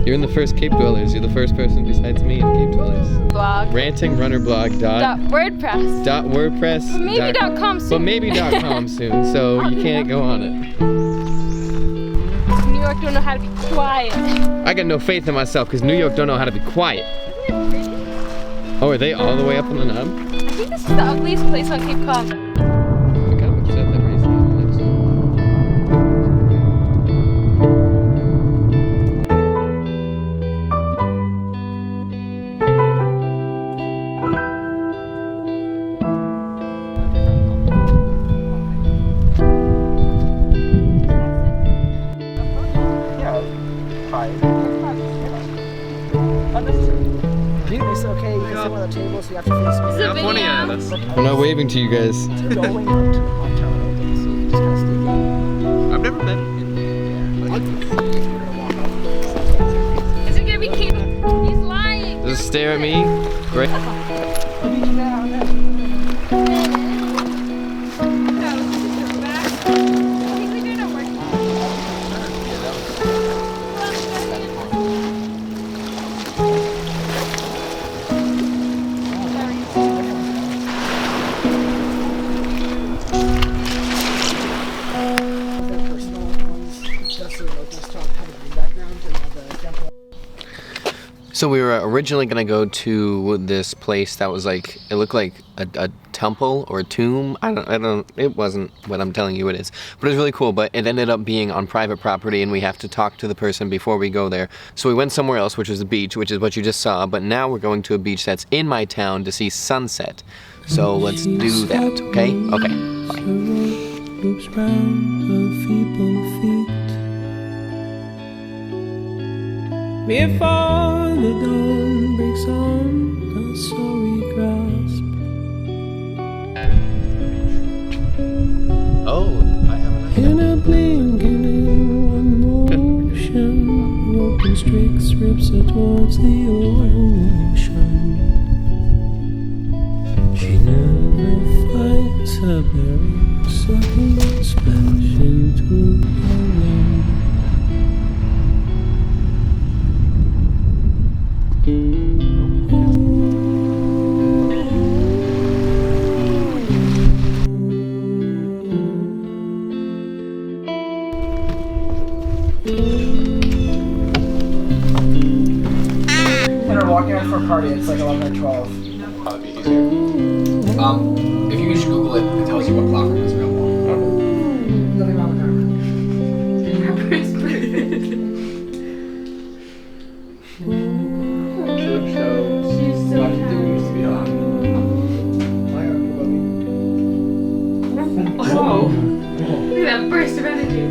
You're in the first Cape Dwellers. You're the first person besides me in Cape Dwellers. Blog. Rantingrunnerblog. .wordpress. .wordpress. But maybe .com soon. But maybe .com soon. So you can't go on it. New York don't know how to be quiet. I got no faith in myself because New York don't know how to be quiet. Isn't it pretty? Oh, are they all the way up on the knob? I think this is the ugliest place on Cape Cod. I'm kind of upset that Ray's not next to me. It's okay, you can sit on the table so you have to face me. Is it video? I'm not waving to you guys. It's going up to the clock tower open, so you just kind of stay there. I've never been. Is it gonna be cute? He's lying. Just stare at me. Great. So we were originally gonna go to this place that was like, it looked like a temple or a tomb. I don't, it wasn't what I'm telling you it is. But it was really cool, but it ended up being on private property and we have to talk to the person before we go there. So we went somewhere else, which was the beach, which is what you just saw, but now we're going to a beach that's in my town to see sunset. So let's do that, okay? Okay, bye. Before the dawn breaks on a sorry grasp. Oh, I have an idea. In a blink and in one motion, broken streaks rips her towards the ocean. She never finds her bearings, sudden splash into her lane. When we're walking out for a party, it's like 11 or 12. Probably be easier. If you just Google it, it tells you what platform is available. Nothing wrong with that. She's so Whoa. Look at that burst of energy.